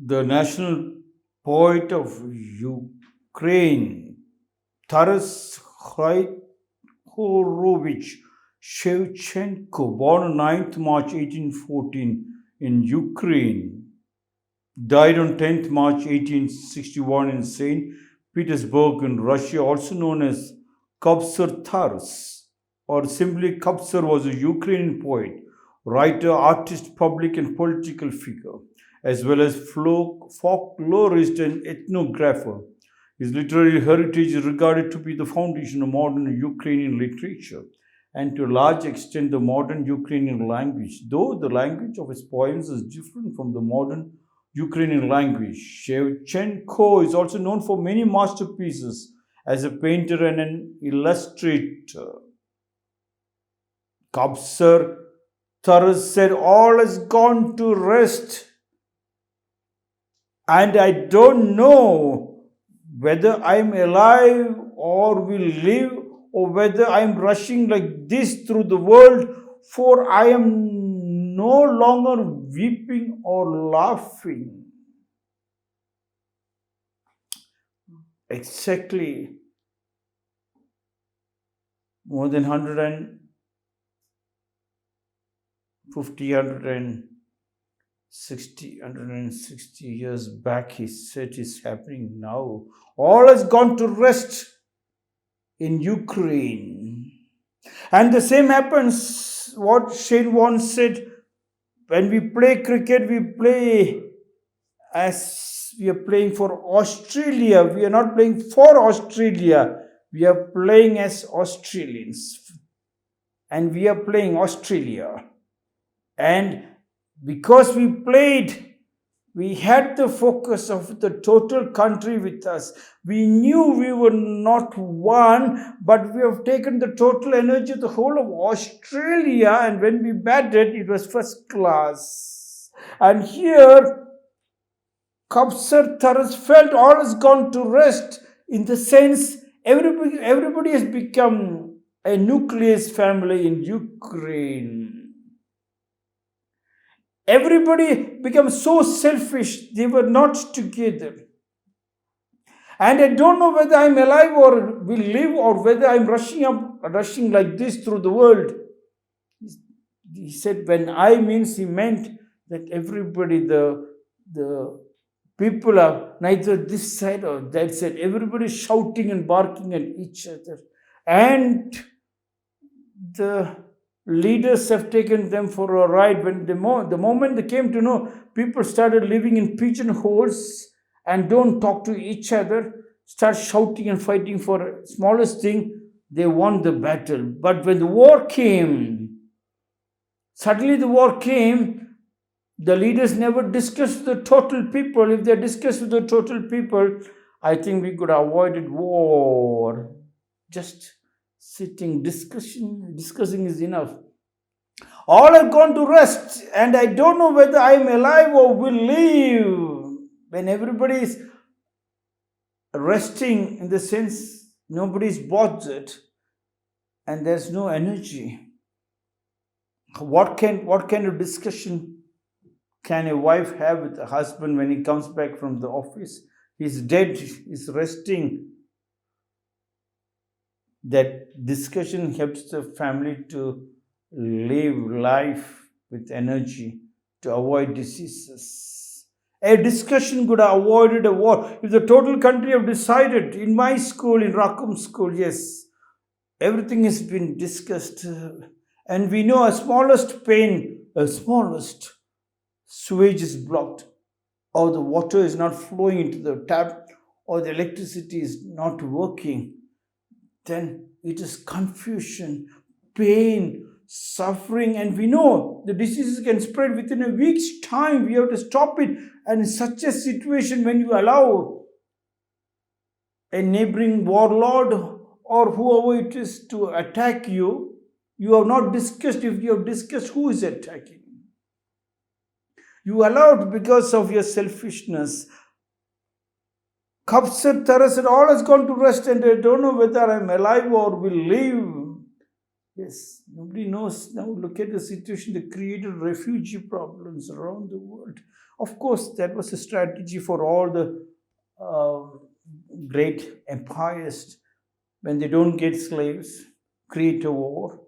the national poet of Ukraine, Taras Hryhorovich Shevchenko, born on 9th March 1814 in Ukraine, died on 10th March 1861 in St. Petersburg in Russia, also known as Kabsar Taras, or simply Kabsar, was a Ukrainian poet, writer, artist, public and political figure, as well as folklorist and ethnographer. His literary heritage is regarded to be the foundation of modern Ukrainian literature and to a large extent the modern Ukrainian language, though the language of his poems is different from the modern Ukrainian language. Shevchenko is also known for many masterpieces as a painter and an illustrator. Kabsar Taras said, "All has gone to rest, and I don't know whether I'm alive or will live, or whether I'm rushing like this through the world, for I am no longer weeping or laughing." Exactly more than 150, 160 years back, he said is happening now. All has gone to rest in Ukraine. And the same happens, what Shane once said, when we play cricket, we play as we are playing for Australia. We are not playing for Australia. We are playing as Australians. And we are playing Australia. And because we played, we had the focus of the total country with us. We knew we were not one, but we have taken the total energy of the whole of Australia, and when we batted, it was first class. And here, Kabsar Taras felt all has gone to rest, in the sense everybody has become a nucleus family in Ukraine. Everybody became so selfish, they were not together. And I don't know whether I'm alive or will live, or whether I'm rushing like this through the world. He said, when I means, he meant that everybody, the people are neither this side or that side. Everybody shouting and barking at each other. And the leaders have taken them for a ride. When the moment they came to know, people started living in pigeonholes and don't talk to each other, start shouting and fighting for smallest thing, they won the battle. But when the war came, suddenly the war came, the leaders never discussed with the total people. If they discussed with the total people, I think we could have avoided war. Just sitting, discussing is enough. All have gone to rest, and I don't know whether I am alive or will live. When everybody is resting, in the sense nobody is bothered and there's no energy. What kind of discussion can a wife have with a husband when he comes back from the office? He's dead, he's resting. That discussion helps the family to live life with energy, to avoid diseases. A discussion could have avoided a war. If the total country have decided, in my school, in Rakumjee school, yes, everything has been discussed. And we know a smallest pain, a smallest sewage is blocked, or the water is not flowing into the tap, or the electricity is not working, then it is confusion, pain, suffering, and we know the diseases can spread within a week's time. We have to stop it. And in such a situation, when you allow a neighboring warlord or whoever it is to attack you, you have not discussed. If you have discussed who is attacking, you allowed because of your selfishness. Kabsar Taras said, all has gone to rest, and I don't know whether I'm alive or will live. Yes, nobody knows. Now look at the situation. They created refugee problems around the world. Of course, that was a strategy for all the uh, great empires. When they don't get slaves, create a war,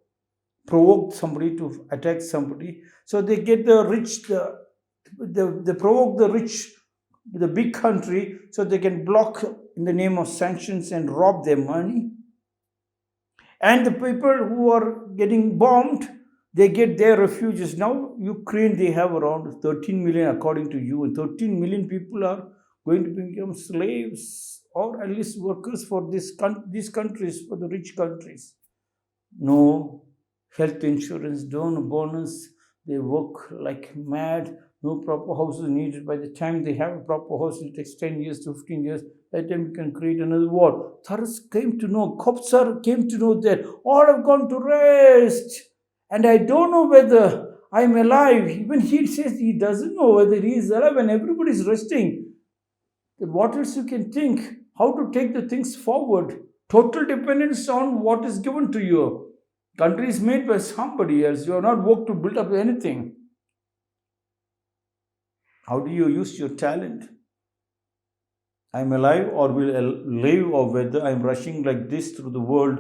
provoke somebody to attack somebody. So they get the rich, they provoke the rich, the big country, so they can block in the name of sanctions and rob their money. And the people who are getting bombed, they get their refugees. Now, Ukraine, they have around 13 million, according to you, and 13 million people are going to become slaves or at least workers for these countries, for the rich countries. No health insurance, no bonus. They work like mad. No proper house is needed. By the time they have a proper house, it takes 10 years to 15 years. By the time we can create another war. Taras came to know, Kopsar came to know that all have gone to rest. And I don't know whether I'm alive. Even he says he doesn't know whether he is alive, and everybody is resting. Then what else you can think? How to take the things forward? Total dependence on what is given to you. Country is made by somebody else. You are not worked to build up anything. How do you use your talent? I'm alive or will live, or whether I'm rushing like this through the world,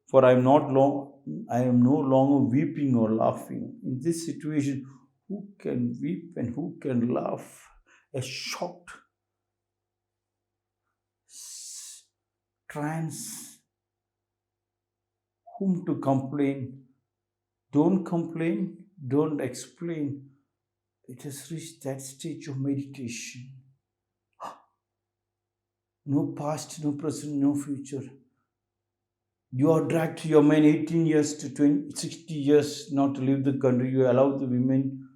for I am no longer weeping or laughing. In this situation, who can weep and who can laugh? A shocked trance. Whom to complain? Don't complain, don't explain. It has reached that stage of meditation. No past, no present, no future. You are dragged to your man 18 years to 60 years not to leave the country. You allow the women.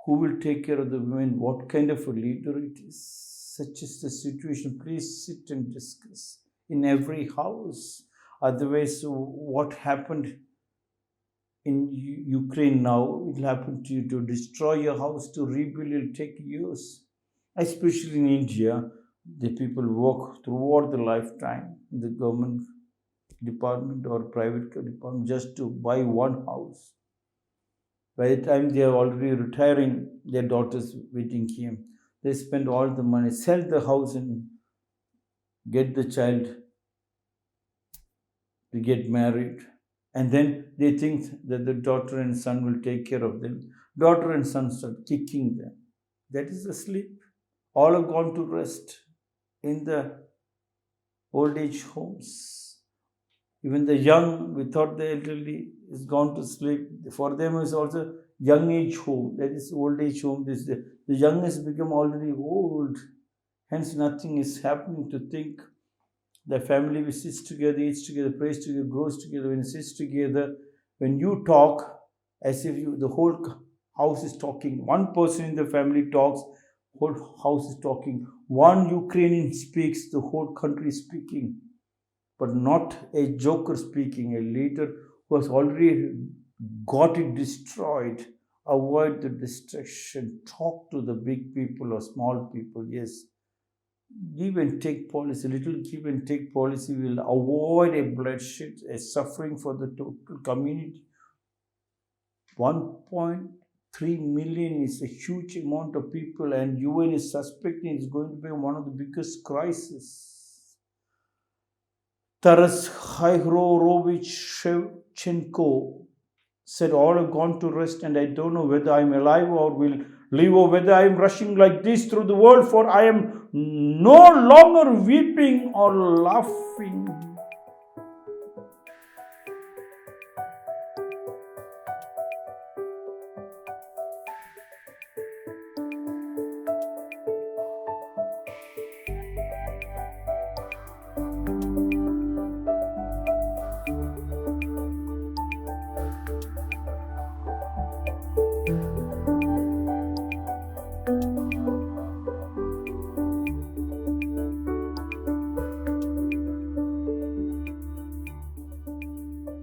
Who will take care of the women? What kind of a leader it is? Such is the situation. Please sit and discuss in every house. Otherwise, what happened in Ukraine now, it will happen to you. To destroy your house, to rebuild, it will take years. Especially in India, the people work throughout the lifetime in the government department or private department just to buy one house. By the time they are already retiring, their daughters waiting here. They spend all the money, sell the house and get the child to get married. And then they think that the daughter and son will take care of them. Daughter and son start kicking them. That is asleep. All have gone to rest in the old age homes. Even the young, without the elderly, is gone to sleep. For them is also young age home. That is old age home. The young has become already old. Hence nothing is happening to think. The family which sits together, eats together, prays together, grows together. When it sits together, when you talk, as if the whole house is talking. One person in the family talks, whole house is talking. One Ukrainian speaks, the whole country is speaking. But not a joker speaking, a leader who has already got it destroyed. Avoid the destruction. Talk to the big people or small people. Yes. Give and take policy, little give and take policy will avoid a bloodshed, a suffering for the total community. 1.3 million is a huge amount of people, and UN is suspecting it's going to be one of the biggest crises. Taras Khairovich Shevchenko said, all have gone to rest, and I don't know whether I'm alive or will live, or whether I'm rushing like this through the world, for I am no longer weeping or laughing.